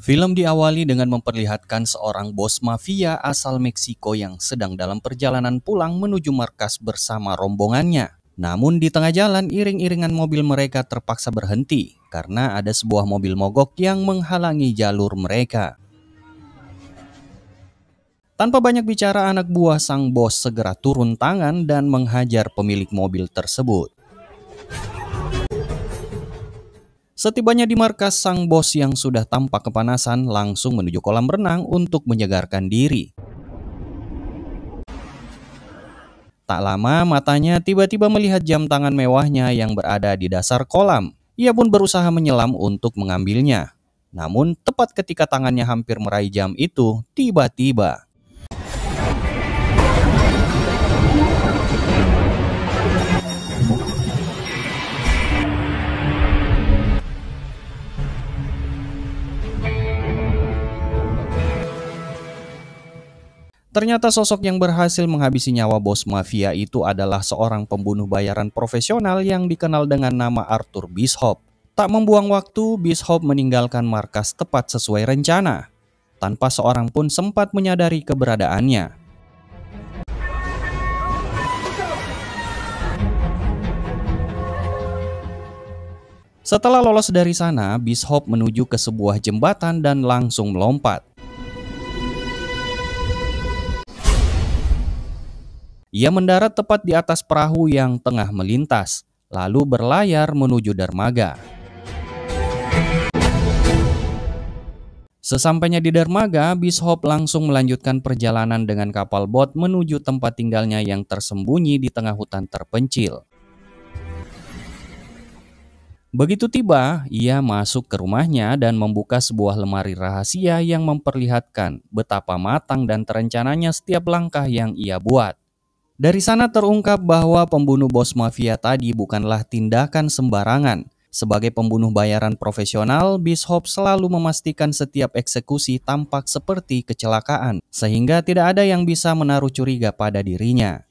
Film diawali dengan memperlihatkan seorang bos mafia asal Meksiko yang sedang dalam perjalanan pulang menuju markas bersama rombongannya. Namun di tengah jalan, iring-iringan mobil mereka terpaksa berhenti karena ada sebuah mobil mogok yang menghalangi jalur mereka. Tanpa banyak bicara, anak buah sang bos segera turun tangan dan menghajar pemilik mobil tersebut. Setibanya di markas, sang bos yang sudah tampak kepanasan langsung menuju kolam renang untuk menyegarkan diri. Tak lama matanya tiba-tiba melihat jam tangan mewahnya yang berada di dasar kolam. Ia pun berusaha menyelam untuk mengambilnya. Namun tepat ketika tangannya hampir meraih jam itu, tiba-tiba ternyata sosok yang berhasil menghabisi nyawa bos mafia itu adalah seorang pembunuh bayaran profesional yang dikenal dengan nama Arthur Bishop. Tak membuang waktu, Bishop meninggalkan markas tepat sesuai rencana, tanpa seorang pun sempat menyadari keberadaannya. Setelah lolos dari sana, Bishop menuju ke sebuah jembatan dan langsung melompat. Ia mendarat tepat di atas perahu yang tengah melintas, lalu berlayar menuju dermaga. Sesampainya di dermaga, Bishop langsung melanjutkan perjalanan dengan kapal bot menuju tempat tinggalnya yang tersembunyi di tengah hutan terpencil. Begitu tiba, ia masuk ke rumahnya dan membuka sebuah lemari rahasia yang memperlihatkan betapa matang dan terencananya setiap langkah yang ia buat. Dari sana terungkap bahwa pembunuh bos mafia tadi bukanlah tindakan sembarangan. Sebagai pembunuh bayaran profesional, Bishop selalu memastikan setiap eksekusi tampak seperti kecelakaan, sehingga tidak ada yang bisa menaruh curiga pada dirinya.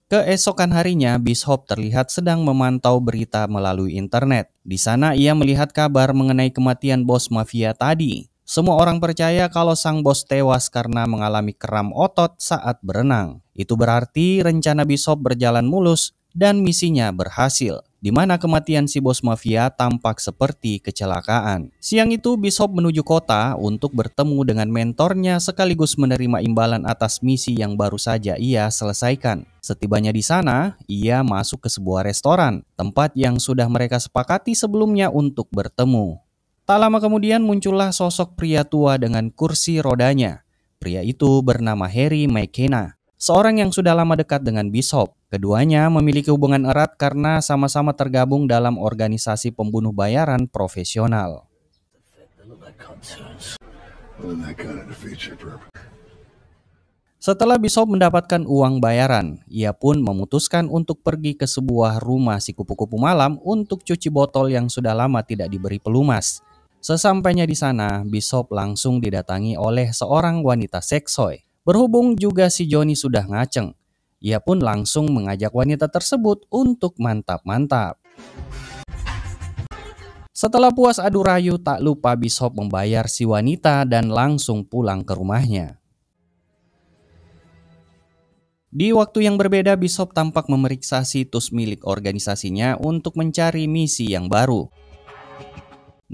Keesokan harinya, Bishop terlihat sedang memantau berita melalui internet. Di sana ia melihat kabar mengenai kematian bos mafia tadi. Semua orang percaya kalau sang bos tewas karena mengalami kram otot saat berenang. Itu berarti rencana Bishop berjalan mulus dan misinya berhasil, di mana kematian si bos mafia tampak seperti kecelakaan. Siang itu Bishop menuju kota untuk bertemu dengan mentornya sekaligus menerima imbalan atas misi yang baru saja ia selesaikan. Setibanya di sana, ia masuk ke sebuah restoran, tempat yang sudah mereka sepakati sebelumnya untuk bertemu. Tak lama kemudian muncullah sosok pria tua dengan kursi rodanya. Pria itu bernama Harry McKenna, seorang yang sudah lama dekat dengan Bishop. Keduanya memiliki hubungan erat karena sama-sama tergabung dalam organisasi pembunuh bayaran profesional. Setelah Bishop mendapatkan uang bayaran, ia pun memutuskan untuk pergi ke sebuah rumah si kupu-kupu malam untuk cuci botol yang sudah lama tidak diberi pelumas. Sesampainya di sana, Bishop langsung didatangi oleh seorang wanita seksoi. Berhubung juga si Johnny sudah ngaceng, ia pun langsung mengajak wanita tersebut untuk mantap-mantap. Setelah puas adu rayu, tak lupa Bishop membayar si wanita dan langsung pulang ke rumahnya. Di waktu yang berbeda, Bishop tampak memeriksa situs milik organisasinya untuk mencari misi yang baru.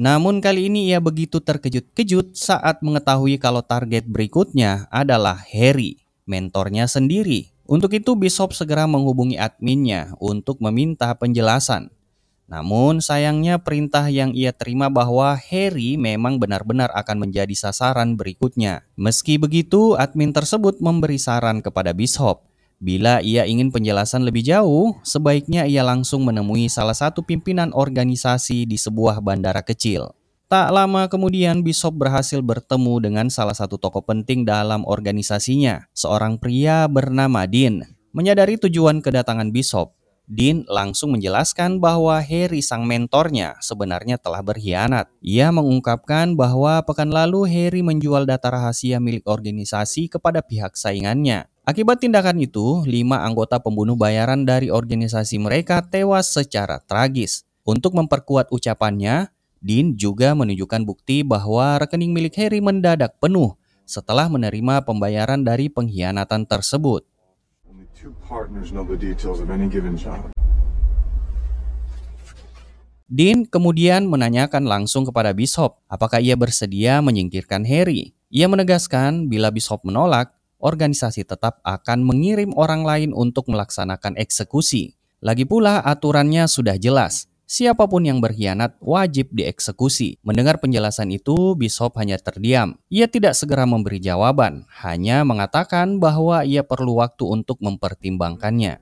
Namun kali ini ia begitu terkejut-kejut saat mengetahui kalau target berikutnya adalah Harry, mentornya sendiri. Untuk itu Bishop segera menghubungi adminnya untuk meminta penjelasan. Namun sayangnya perintah yang ia terima bahwa Harry memang benar-benar akan menjadi sasaran berikutnya. Meski begitu, admin tersebut memberi saran kepada Bishop. Bila ia ingin penjelasan lebih jauh, sebaiknya ia langsung menemui salah satu pimpinan organisasi di sebuah bandara kecil. Tak lama kemudian Bishop berhasil bertemu dengan salah satu tokoh penting dalam organisasinya, seorang pria bernama Dean. Menyadari tujuan kedatangan Bishop, Dean langsung menjelaskan bahwa Harry sang mentornya sebenarnya telah berkhianat. Ia mengungkapkan bahwa pekan lalu Harry menjual data rahasia milik organisasi kepada pihak saingannya. Akibat tindakan itu, 5 anggota pembunuh bayaran dari organisasi mereka tewas secara tragis. Untuk memperkuat ucapannya, Dean juga menunjukkan bukti bahwa rekening milik Harry mendadak penuh setelah menerima pembayaran dari pengkhianatan tersebut. Only two partners know the details of any given job. Dean kemudian menanyakan langsung kepada Bishop apakah ia bersedia menyingkirkan Harry. Ia menegaskan bila Bishop menolak, organisasi tetap akan mengirim orang lain untuk melaksanakan eksekusi. Lagi pula aturannya sudah jelas. Siapapun yang berkhianat wajib dieksekusi. Mendengar penjelasan itu, Bishop hanya terdiam. Ia tidak segera memberi jawaban, hanya mengatakan bahwa ia perlu waktu untuk mempertimbangkannya.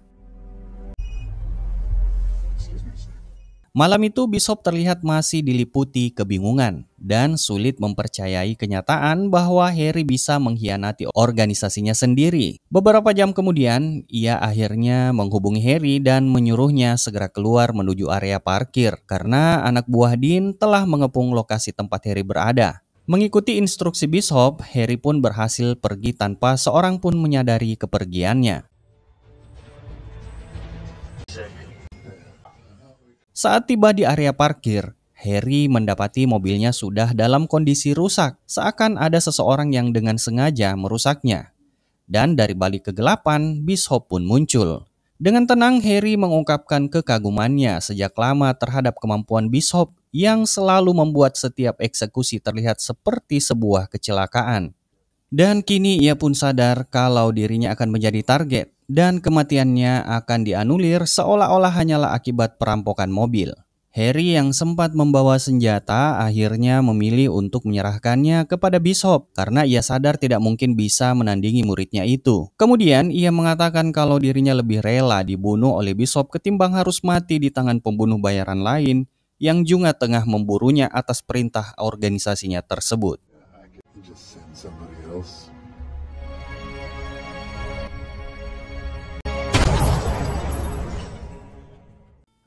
Malam itu Bishop terlihat masih diliputi kebingungan dan sulit mempercayai kenyataan bahwa Harry bisa mengkhianati organisasinya sendiri. Beberapa jam kemudian, ia akhirnya menghubungi Harry dan menyuruhnya segera keluar menuju area parkir karena anak buah Dean telah mengepung lokasi tempat Harry berada. Mengikuti instruksi Bishop, Harry pun berhasil pergi tanpa seorang pun menyadari kepergiannya. Saat tiba di area parkir, Harry mendapati mobilnya sudah dalam kondisi rusak, seakan ada seseorang yang dengan sengaja merusaknya. Dan dari balik kegelapan, Bishop pun muncul. Dengan tenang, Harry mengungkapkan kekagumannya sejak lama terhadap kemampuan Bishop yang selalu membuat setiap eksekusi terlihat seperti sebuah kecelakaan. Dan kini ia pun sadar kalau dirinya akan menjadi target dan kematiannya akan dianulir seolah-olah hanyalah akibat perampokan mobil. Harry yang sempat membawa senjata akhirnya memilih untuk menyerahkannya kepada Bishop karena ia sadar tidak mungkin bisa menandingi muridnya itu. Kemudian ia mengatakan kalau dirinya lebih rela dibunuh oleh Bishop ketimbang harus mati di tangan pembunuh bayaran lain yang juga tengah memburunya atas perintah organisasinya tersebut.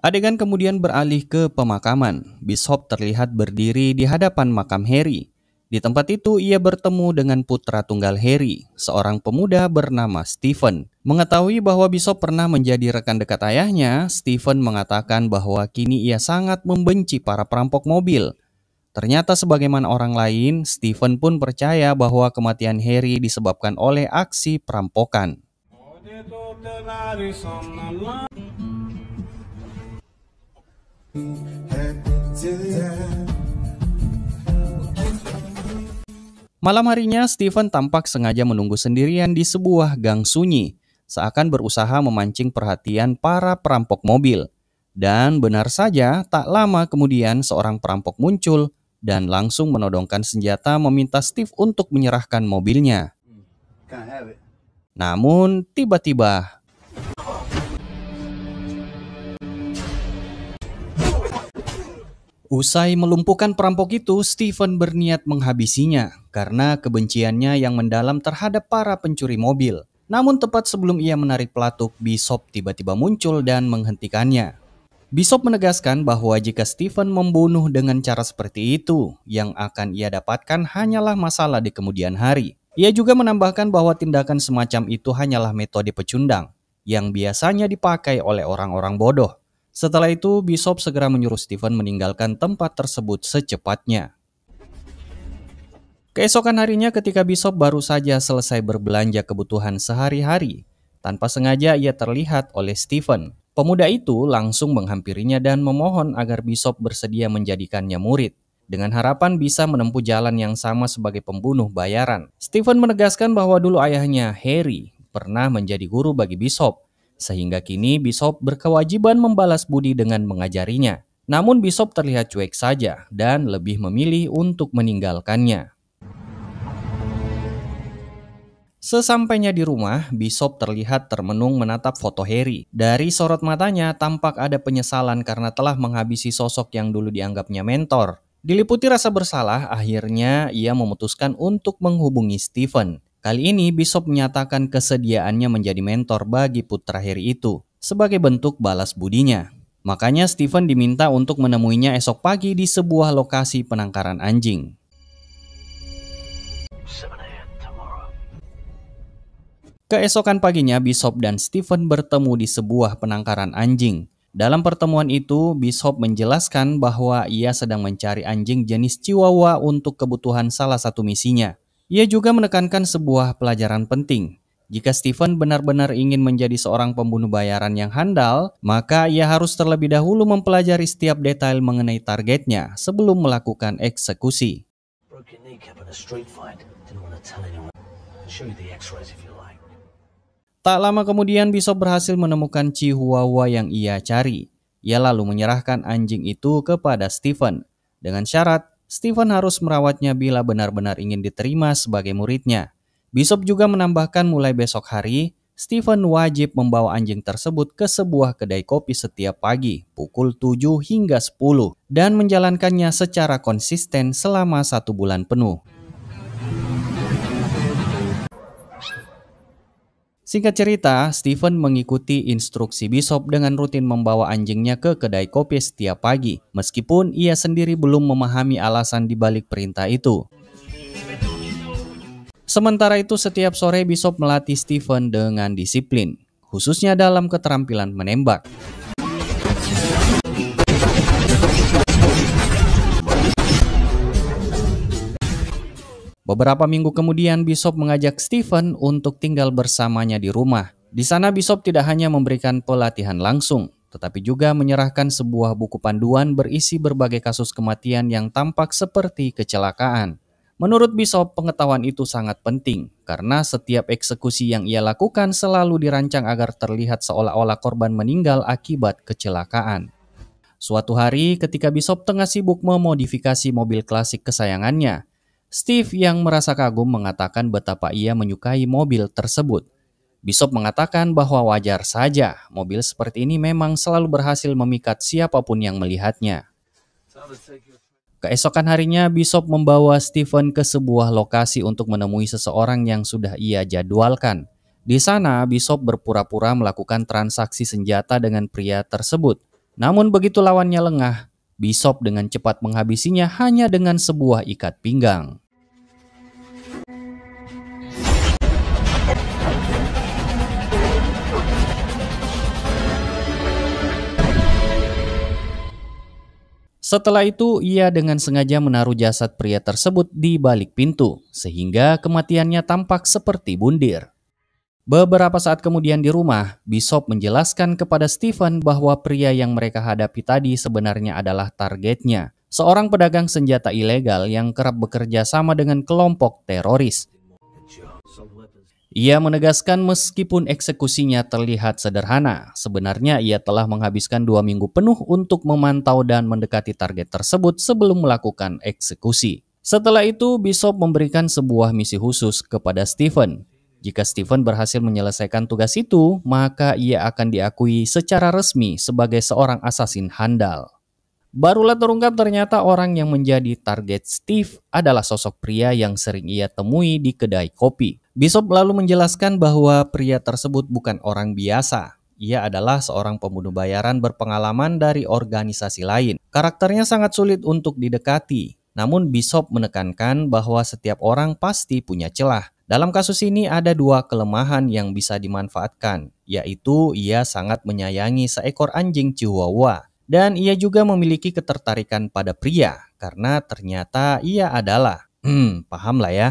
Adegan kemudian beralih ke pemakaman. Bishop terlihat berdiri di hadapan makam Harry. Di tempat itu ia bertemu dengan putra tunggal Harry, seorang pemuda bernama Stephen. Mengetahui bahwa Bishop pernah menjadi rekan dekat ayahnya, Stephen mengatakan bahwa kini ia sangat membenci para perampok mobil. Ternyata sebagaimana orang lain, Stephen pun percaya bahwa kematian Harry disebabkan oleh aksi perampokan. Malam harinya, Stephen tampak sengaja menunggu sendirian di sebuah gang sunyi, seakan berusaha memancing perhatian para perampok mobil. Dan benar saja, tak lama kemudian seorang perampok muncul dan langsung menodongkan senjata meminta Steve untuk menyerahkan mobilnya. Namun, tiba-tiba usai melumpuhkan perampok itu, Stephen berniat menghabisinya karena kebenciannya yang mendalam terhadap para pencuri mobil. Namun tepat sebelum ia menarik pelatuk, Bishop tiba-tiba muncul dan menghentikannya. Bishop menegaskan bahwa jika Stephen membunuh dengan cara seperti itu, yang akan ia dapatkan hanyalah masalah di kemudian hari. Ia juga menambahkan bahwa tindakan semacam itu hanyalah metode pecundang yang biasanya dipakai oleh orang-orang bodoh. Setelah itu, Bishop segera menyuruh Stephen meninggalkan tempat tersebut secepatnya. Keesokan harinya ketika Bishop baru saja selesai berbelanja kebutuhan sehari-hari, tanpa sengaja ia terlihat oleh Stephen. Pemuda itu langsung menghampirinya dan memohon agar Bishop bersedia menjadikannya murid, dengan harapan bisa menempuh jalan yang sama sebagai pembunuh bayaran. Stephen menegaskan bahwa dulu ayahnya, Harry, pernah menjadi guru bagi Bishop, sehingga kini Bishop berkewajiban membalas budi dengan mengajarinya. Namun Bishop terlihat cuek saja dan lebih memilih untuk meninggalkannya. Sesampainya di rumah, Bishop terlihat termenung menatap foto Harry. Dari sorot matanya tampak ada penyesalan karena telah menghabisi sosok yang dulu dianggapnya mentor. Diliputi rasa bersalah, akhirnya ia memutuskan untuk menghubungi Stephen. Kali ini Bishop menyatakan kesediaannya menjadi mentor bagi putra Harry itu sebagai bentuk balas budinya. Makanya Stephen diminta untuk menemuinya esok pagi di sebuah lokasi penangkaran anjing. Keesokan paginya Bishop dan Stephen bertemu di sebuah penangkaran anjing. Dalam pertemuan itu, Bishop menjelaskan bahwa ia sedang mencari anjing jenis Chihuahua untuk kebutuhan salah satu misinya. Ia juga menekankan sebuah pelajaran penting. Jika Stephen benar-benar ingin menjadi seorang pembunuh bayaran yang handal, maka ia harus terlebih dahulu mempelajari setiap detail mengenai targetnya sebelum melakukan eksekusi. Tak lama kemudian Bishop berhasil menemukan Chihuahua yang ia cari. Ia lalu menyerahkan anjing itu kepada Stephen. Dengan syarat, Stephen harus merawatnya bila benar-benar ingin diterima sebagai muridnya. Bishop juga menambahkan mulai besok hari, Stephen wajib membawa anjing tersebut ke sebuah kedai kopi setiap pagi, pukul 7 hingga 10, dan menjalankannya secara konsisten selama 1 bulan penuh. Singkat cerita, Stephen mengikuti instruksi Bishop dengan rutin membawa anjingnya ke kedai kopi setiap pagi, meskipun ia sendiri belum memahami alasan dibalik perintah itu. Sementara itu, setiap sore Bishop melatih Stephen dengan disiplin, khususnya dalam keterampilan menembak. Beberapa minggu kemudian, Bishop mengajak Stephen untuk tinggal bersamanya di rumah. Di sana Bishop tidak hanya memberikan pelatihan langsung, tetapi juga menyerahkan sebuah buku panduan berisi berbagai kasus kematian yang tampak seperti kecelakaan. Menurut Bishop, pengetahuan itu sangat penting karena setiap eksekusi yang ia lakukan selalu dirancang agar terlihat seolah-olah korban meninggal akibat kecelakaan. Suatu hari ketika Bishop tengah sibuk memodifikasi mobil klasik kesayangannya, Steve yang merasa kagum mengatakan betapa ia menyukai mobil tersebut. Bishop mengatakan bahwa wajar saja, mobil seperti ini memang selalu berhasil memikat siapapun yang melihatnya. Keesokan harinya, Bishop membawa Stephen ke sebuah lokasi untuk menemui seseorang yang sudah ia jadwalkan. Di sana, Bishop berpura-pura melakukan transaksi senjata dengan pria tersebut. Namun begitu lawannya lengah, Bishop dengan cepat menghabisinya hanya dengan sebuah ikat pinggang. Setelah itu, ia dengan sengaja menaruh jasad pria tersebut di balik pintu, sehingga kematiannya tampak seperti bundir. Beberapa saat kemudian di rumah, Bishop menjelaskan kepada Stephen bahwa pria yang mereka hadapi tadi sebenarnya adalah targetnya, seorang pedagang senjata ilegal yang kerap bekerja sama dengan kelompok teroris. Ia menegaskan meskipun eksekusinya terlihat sederhana, sebenarnya ia telah menghabiskan 2 minggu penuh untuk memantau dan mendekati target tersebut sebelum melakukan eksekusi. Setelah itu, Bishop memberikan sebuah misi khusus kepada Stephen. Jika Stephen berhasil menyelesaikan tugas itu, maka ia akan diakui secara resmi sebagai seorang asasin handal. Barulah terungkap ternyata orang yang menjadi target Steve adalah sosok pria yang sering ia temui di kedai kopi. Bishop lalu menjelaskan bahwa pria tersebut bukan orang biasa. Ia adalah seorang pembunuh bayaran berpengalaman dari organisasi lain. Karakternya sangat sulit untuk didekati. Namun Bishop menekankan bahwa setiap orang pasti punya celah. Dalam kasus ini ada 2 kelemahan yang bisa dimanfaatkan, yaitu ia sangat menyayangi seekor anjing Chihuahua. Dan ia juga memiliki ketertarikan pada pria, karena ternyata ia adalah, paham lah ya.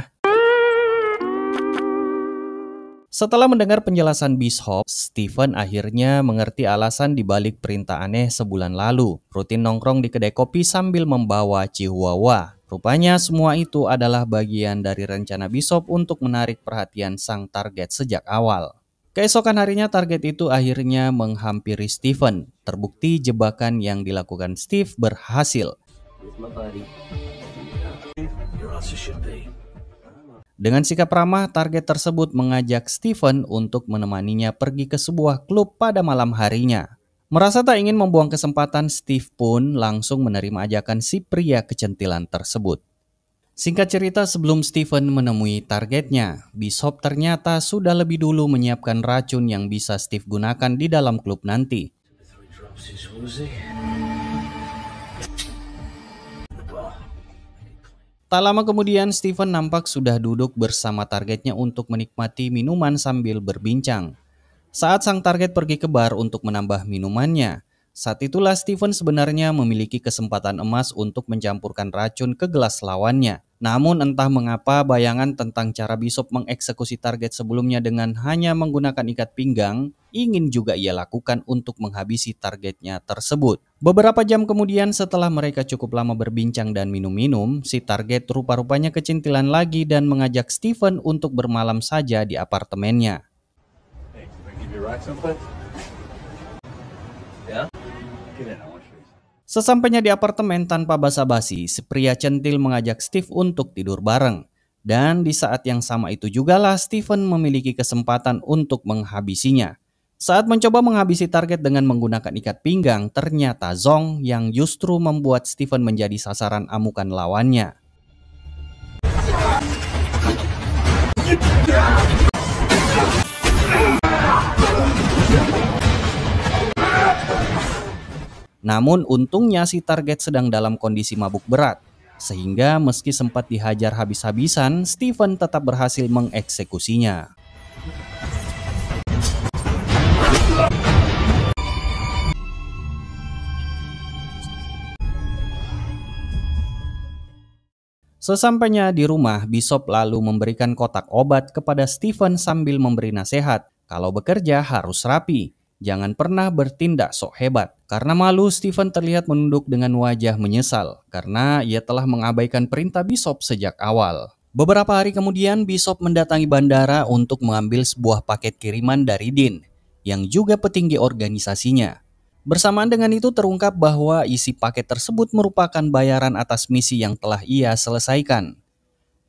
Setelah mendengar penjelasan Bishop, Stephen akhirnya mengerti alasan dibalik perintah aneh sebulan lalu. Rutin nongkrong di kedai kopi sambil membawa Chihuahua. Rupanya semua itu adalah bagian dari rencana Bishop untuk menarik perhatian sang target sejak awal. Keesokan harinya target itu akhirnya menghampiri Stephen. Terbukti jebakan yang dilakukan Steve berhasil. Dengan sikap ramah, target tersebut mengajak Stephen untuk menemaninya pergi ke sebuah klub pada malam harinya. Merasa tak ingin membuang kesempatan, Steve pun langsung menerima ajakan si pria kecentilan tersebut. Singkat cerita, sebelum Stephen menemui targetnya, Bishop ternyata sudah lebih dulu menyiapkan racun yang bisa Steve gunakan di dalam klub nanti. Tak lama kemudian, Stephen nampak sudah duduk bersama targetnya untuk menikmati minuman sambil berbincang. Saat sang target pergi ke bar untuk menambah minumannya, Saat itulah Stephen sebenarnya memiliki kesempatan emas untuk mencampurkan racun ke gelas lawannya. Namun entah mengapa bayangan tentang cara Bishop mengeksekusi target sebelumnya dengan hanya menggunakan ikat pinggang ingin juga ia lakukan untuk menghabisi targetnya tersebut. Beberapa jam kemudian setelah mereka cukup lama berbincang dan minum-minum, si target rupa-rupanya kecintilan lagi dan mengajak Stephen untuk bermalam saja di apartemennya. Hey, can I give you a ride someplace? Yeah? Get in, I want you. Sesampainya di apartemen tanpa basa-basi, si pria centil mengajak Steve untuk tidur bareng. Dan di saat yang sama itu jugalah Stephen memiliki kesempatan untuk menghabisinya. Saat mencoba menghabisi target dengan menggunakan ikat pinggang, ternyata Zong yang justru membuat Stephen menjadi sasaran amukan lawannya. Namun untungnya si target sedang dalam kondisi mabuk berat, sehingga meski sempat dihajar habis-habisan, Stephen tetap berhasil mengeksekusinya. Sesampainya di rumah, Bishop lalu memberikan kotak obat kepada Stephen sambil memberi nasihat, kalau bekerja harus rapi. Jangan pernah bertindak sok hebat. Karena malu, Stephen terlihat menunduk dengan wajah menyesal karena ia telah mengabaikan perintah Bishop sejak awal. Beberapa hari kemudian, Bishop mendatangi bandara untuk mengambil sebuah paket kiriman dari Dean, yang juga petinggi organisasinya. Bersamaan dengan itu terungkap bahwa isi paket tersebut merupakan bayaran atas misi yang telah ia selesaikan.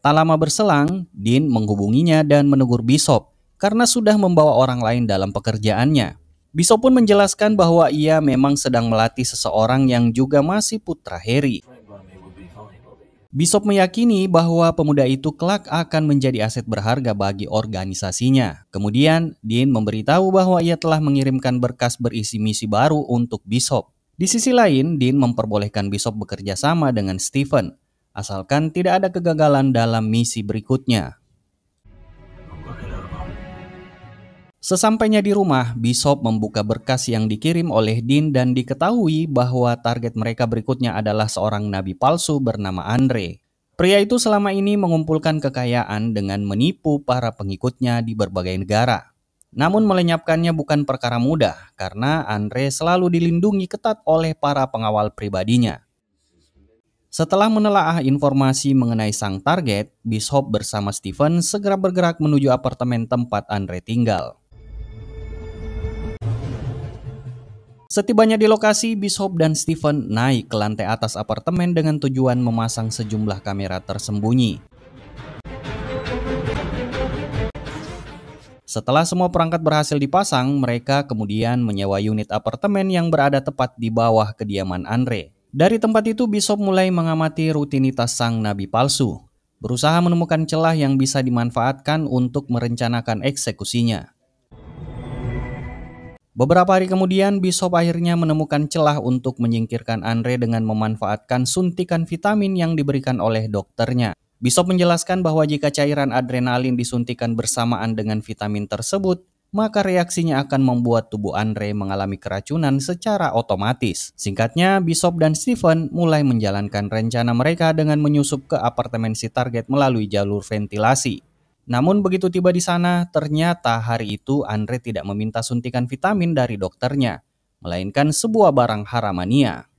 Tak lama berselang, Dean menghubunginya dan menegur Bishop karena sudah membawa orang lain dalam pekerjaannya. Bishop pun menjelaskan bahwa ia memang sedang melatih seseorang yang juga masih putra Harry. Bishop meyakini bahwa pemuda itu kelak akan menjadi aset berharga bagi organisasinya. Kemudian, Dean memberitahu bahwa ia telah mengirimkan berkas berisi misi baru untuk Bishop. Di sisi lain, Dean memperbolehkan Bishop bekerja sama dengan Stephen, asalkan tidak ada kegagalan dalam misi berikutnya. Sesampainya di rumah, Bishop membuka berkas yang dikirim oleh Dean dan diketahui bahwa target mereka berikutnya adalah seorang nabi palsu bernama Andre. Pria itu selama ini mengumpulkan kekayaan dengan menipu para pengikutnya di berbagai negara. Namun melenyapkannya bukan perkara mudah karena Andre selalu dilindungi ketat oleh para pengawal pribadinya. Setelah menelaah informasi mengenai sang target, Bishop bersama Stephen segera bergerak menuju apartemen tempat Andre tinggal. Setibanya di lokasi, Bishop dan Stephen naik ke lantai atas apartemen dengan tujuan memasang sejumlah kamera tersembunyi. Setelah semua perangkat berhasil dipasang, mereka kemudian menyewa unit apartemen yang berada tepat di bawah kediaman Andre. Dari tempat itu, Bishop mulai mengamati rutinitas sang nabi palsu, berusaha menemukan celah yang bisa dimanfaatkan untuk merencanakan eksekusinya. Beberapa hari kemudian, Bishop akhirnya menemukan celah untuk menyingkirkan Andre dengan memanfaatkan suntikan vitamin yang diberikan oleh dokternya. Bishop menjelaskan bahwa jika cairan adrenalin disuntikan bersamaan dengan vitamin tersebut, maka reaksinya akan membuat tubuh Andre mengalami keracunan secara otomatis. Singkatnya, Bishop dan Stephen mulai menjalankan rencana mereka dengan menyusup ke apartemen si target melalui jalur ventilasi. Namun begitu tiba di sana, ternyata hari itu Andre tidak meminta suntikan vitamin dari dokternya, melainkan sebuah barang haramania.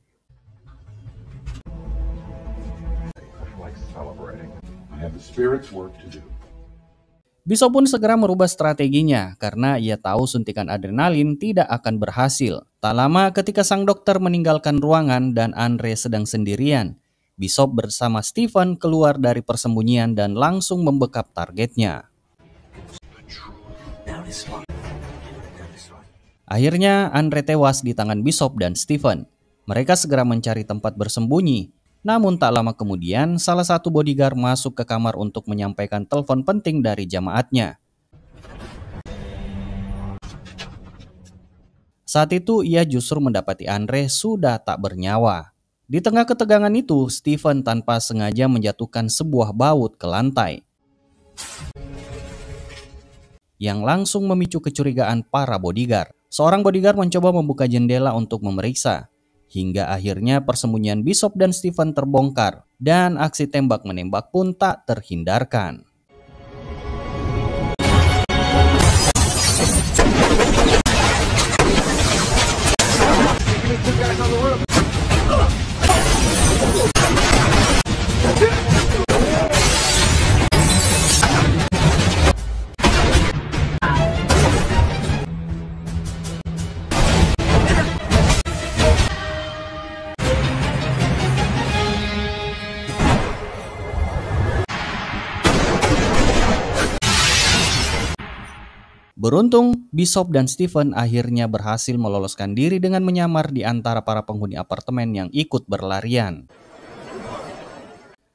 Bishop pun segera merubah strateginya karena ia tahu suntikan adrenalin tidak akan berhasil. Tak lama ketika sang dokter meninggalkan ruangan dan Andre sedang sendirian, Bishop bersama Stephen keluar dari persembunyian dan langsung membekap targetnya. Akhirnya Andre tewas di tangan Bishop dan Stephen. Mereka segera mencari tempat bersembunyi. Namun tak lama kemudian, salah satu bodyguard masuk ke kamar untuk menyampaikan telepon penting dari jamaatnya. Saat itu ia justru mendapati Andre sudah tak bernyawa. Di tengah ketegangan itu, Stephen tanpa sengaja menjatuhkan sebuah baut ke lantai, yang langsung memicu kecurigaan para bodyguard. Seorang bodyguard mencoba membuka jendela untuk memeriksa, hingga akhirnya persembunyian Bishop dan Stephen terbongkar dan aksi tembak-menembak pun tak terhindarkan. Beruntung, Bishop dan Stephen akhirnya berhasil meloloskan diri dengan menyamar di antara para penghuni apartemen yang ikut berlarian.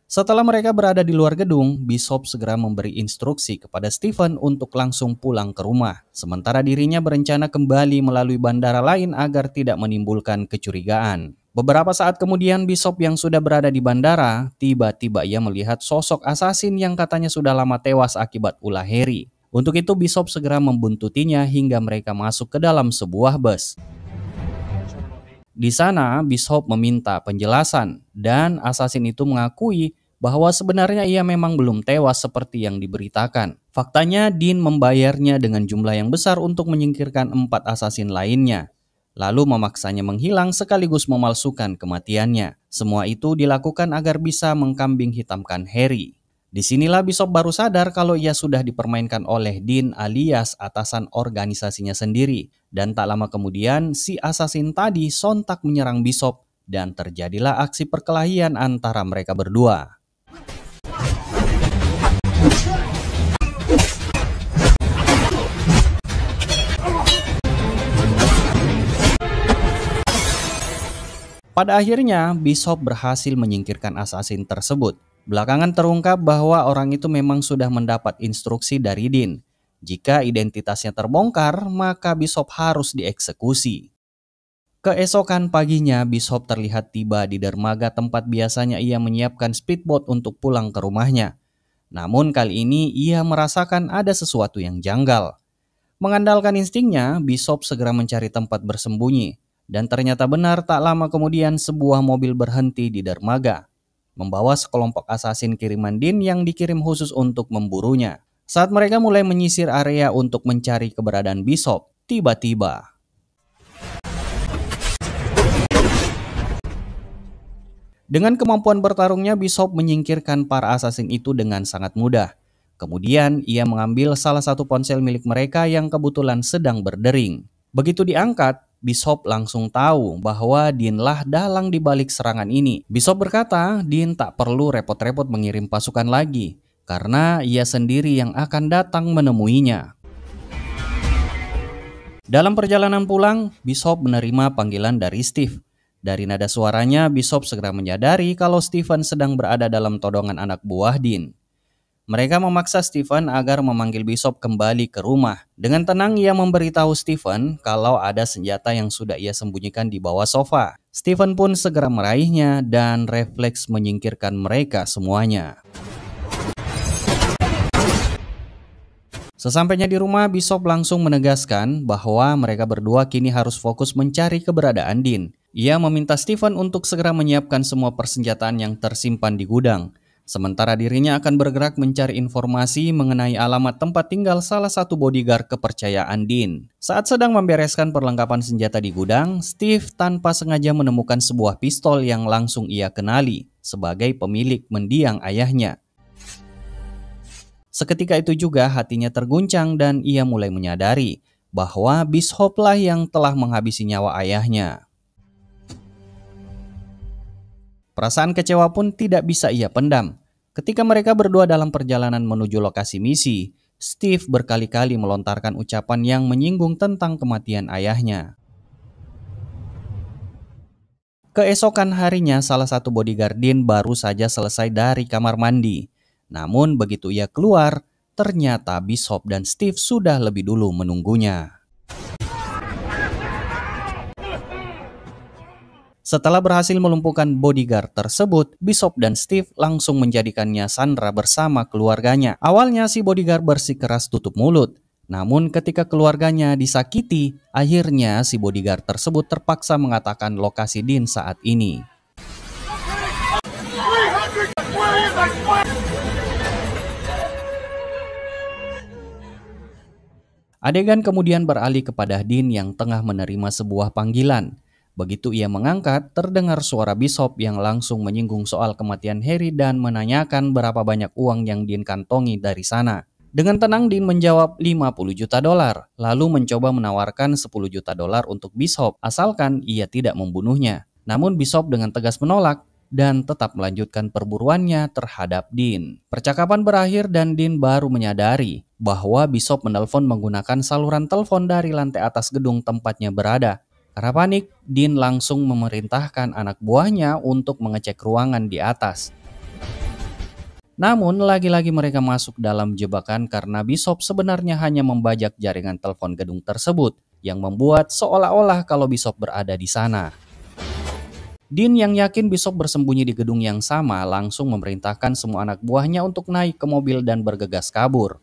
Setelah mereka berada di luar gedung, Bishop segera memberi instruksi kepada Stephen untuk langsung pulang ke rumah. Sementara dirinya berencana kembali melalui bandara lain agar tidak menimbulkan kecurigaan. Beberapa saat kemudian, Bishop yang sudah berada di bandara, tiba-tiba ia melihat sosok asasin yang katanya sudah lama tewas akibat ulah Harry. Untuk itu Bishop segera membuntutinya hingga mereka masuk ke dalam sebuah bus. Di sana Bishop meminta penjelasan dan asasin itu mengakui bahwa sebenarnya ia memang belum tewas seperti yang diberitakan. Faktanya Dean membayarnya dengan jumlah yang besar untuk menyingkirkan 4 asasin lainnya, lalu memaksanya menghilang sekaligus memalsukan kematiannya. Semua itu dilakukan agar bisa mengkambing hitamkan Harry. Disinilah Bishop baru sadar kalau ia sudah dipermainkan oleh Dean alias atasan organisasinya sendiri. Dan tak lama kemudian si asasin tadi sontak menyerang Bishop dan terjadilah aksi perkelahian antara mereka berdua. Pada akhirnya Bishop berhasil menyingkirkan asasin tersebut. Belakangan terungkap bahwa orang itu memang sudah mendapat instruksi dari Dean. Jika identitasnya terbongkar, maka Bishop harus dieksekusi. Keesokan paginya, Bishop terlihat tiba di dermaga tempat biasanya ia menyiapkan speedboat untuk pulang ke rumahnya. Namun kali ini ia merasakan ada sesuatu yang janggal. Mengandalkan instingnya, Bishop segera mencari tempat bersembunyi. Dan ternyata benar tak lama kemudian sebuah mobil berhenti di dermaga, membawa sekelompok asasin kiriman Dean yang dikirim khusus untuk memburunya. Saat mereka mulai menyisir area untuk mencari keberadaan Bishop, tiba-tiba dengan kemampuan bertarungnya, Bishop menyingkirkan para asasin itu dengan sangat mudah. Kemudian ia mengambil salah satu ponsel milik mereka yang kebetulan sedang berdering. Begitu diangkat, Bishop langsung tahu bahwa Dean lah dalang di balik serangan ini. Bishop berkata, Dean tak perlu repot-repot mengirim pasukan lagi, karena ia sendiri yang akan datang menemuinya. Dalam perjalanan pulang, Bishop menerima panggilan dari Steve. Dari nada suaranya, Bishop segera menyadari kalau Stephen sedang berada dalam todongan anak buah Dean. Mereka memaksa Stephen agar memanggil Bishop kembali ke rumah. Dengan tenang ia memberitahu Stephen kalau ada senjata yang sudah ia sembunyikan di bawah sofa. Stephen pun segera meraihnya dan refleks menyingkirkan mereka semuanya. Sesampainya di rumah, Bishop langsung menegaskan bahwa mereka berdua kini harus fokus mencari keberadaan Dean. Ia meminta Stephen untuk segera menyiapkan semua persenjataan yang tersimpan di gudang. Sementara dirinya akan bergerak mencari informasi mengenai alamat tempat tinggal salah satu bodyguard kepercayaan Dean. Saat sedang membereskan perlengkapan senjata di gudang, Steve tanpa sengaja menemukan sebuah pistol yang langsung ia kenali sebagai pemilik mendiang ayahnya. Seketika itu juga hatinya terguncang dan ia mulai menyadari bahwa Bishop lah yang telah menghabisi nyawa ayahnya. Perasaan kecewa pun tidak bisa ia pendam. Ketika mereka berdua dalam perjalanan menuju lokasi misi, Steve berkali-kali melontarkan ucapan yang menyinggung tentang kematian ayahnya. Keesokan harinya, salah satu bodyguard Dean baru saja selesai dari kamar mandi. Namun begitu ia keluar, ternyata Bishop dan Steve sudah lebih dulu menunggunya. Setelah berhasil melumpuhkan bodyguard tersebut, Bishop dan Steve langsung menjadikannya sandera bersama keluarganya. Awalnya si bodyguard bersikeras tutup mulut, Namun ketika keluarganya disakiti, akhirnya si bodyguard tersebut terpaksa mengatakan lokasi Dean saat ini. Adegan kemudian beralih kepada Dean yang tengah menerima sebuah panggilan. Begitu ia mengangkat, terdengar suara Bishop yang langsung menyinggung soal kematian Harry dan menanyakan berapa banyak uang yang Dean kantongi dari sana. Dengan tenang Dean menjawab 50 juta dolar, lalu mencoba menawarkan 10 juta dolar untuk Bishop asalkan ia tidak membunuhnya. Namun Bishop dengan tegas menolak dan tetap melanjutkan perburuannya terhadap Dean. Percakapan berakhir dan Dean baru menyadari bahwa Bishop menelpon menggunakan saluran telepon dari lantai atas gedung tempatnya berada. Karena panik, Dean langsung memerintahkan anak buahnya untuk mengecek ruangan di atas. Namun lagi-lagi mereka masuk dalam jebakan karena Bishop sebenarnya hanya membajak jaringan telepon gedung tersebut yang membuat seolah-olah kalau Bishop berada di sana. Dean yang yakin Bishop bersembunyi di gedung yang sama langsung memerintahkan semua anak buahnya untuk naik ke mobil dan bergegas kabur.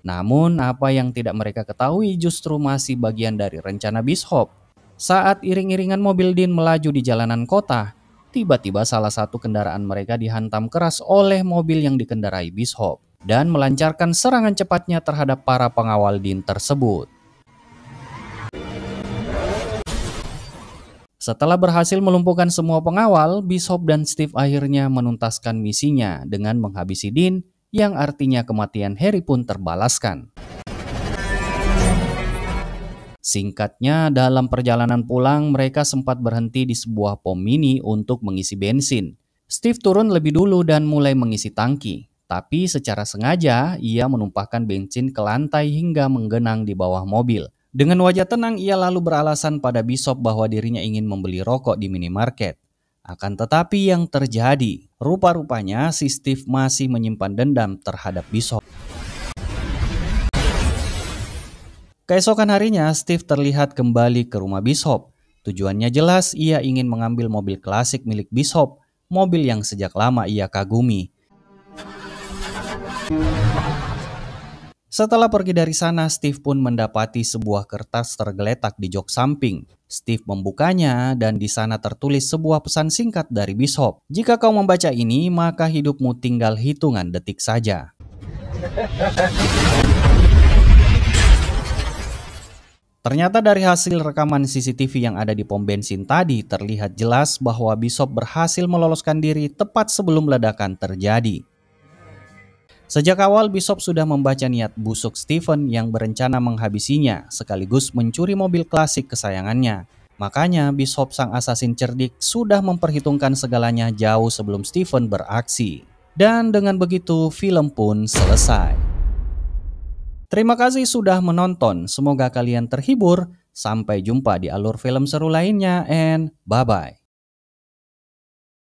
Namun apa yang tidak mereka ketahui justru masih bagian dari rencana Bishop. Saat iring-iringan mobil Dean melaju di jalanan kota, tiba-tiba salah satu kendaraan mereka dihantam keras oleh mobil yang dikendarai Bishop dan melancarkan serangan cepatnya terhadap para pengawal Dean tersebut. Setelah berhasil melumpuhkan semua pengawal, Bishop dan Steve akhirnya menuntaskan misinya dengan menghabisi Dean, yang artinya kematian Harry pun terbalaskan. Singkatnya, dalam perjalanan pulang, mereka sempat berhenti di sebuah pom mini untuk mengisi bensin. Steve turun lebih dulu dan mulai mengisi tangki, tapi secara sengaja ia menumpahkan bensin ke lantai hingga menggenang di bawah mobil. Dengan wajah tenang, ia lalu beralasan pada Bishop bahwa dirinya ingin membeli rokok di minimarket. Akan tetapi yang terjadi, rupa-rupanya si Steve masih menyimpan dendam terhadap Bishop. Keesokan harinya, Steve terlihat kembali ke rumah Bishop. Tujuannya jelas, ia ingin mengambil mobil klasik milik Bishop, mobil yang sejak lama ia kagumi. Setelah pergi dari sana, Steve pun mendapati sebuah kertas tergeletak di jok samping. Steve membukanya dan di sana tertulis sebuah pesan singkat dari Bishop. Jika kau membaca ini, maka hidupmu tinggal hitungan detik saja. Ternyata dari hasil rekaman CCTV yang ada di pom bensin tadi terlihat jelas bahwa Bishop berhasil meloloskan diri tepat sebelum ledakan terjadi. Sejak awal Bishop sudah membaca niat busuk Stephen yang berencana menghabisinya sekaligus mencuri mobil klasik kesayangannya. Makanya Bishop sang asasin cerdik sudah memperhitungkan segalanya jauh sebelum Stephen beraksi. Dan dengan begitu film pun selesai. Terima kasih sudah menonton, semoga kalian terhibur. Sampai jumpa di alur film seru lainnya and bye-bye.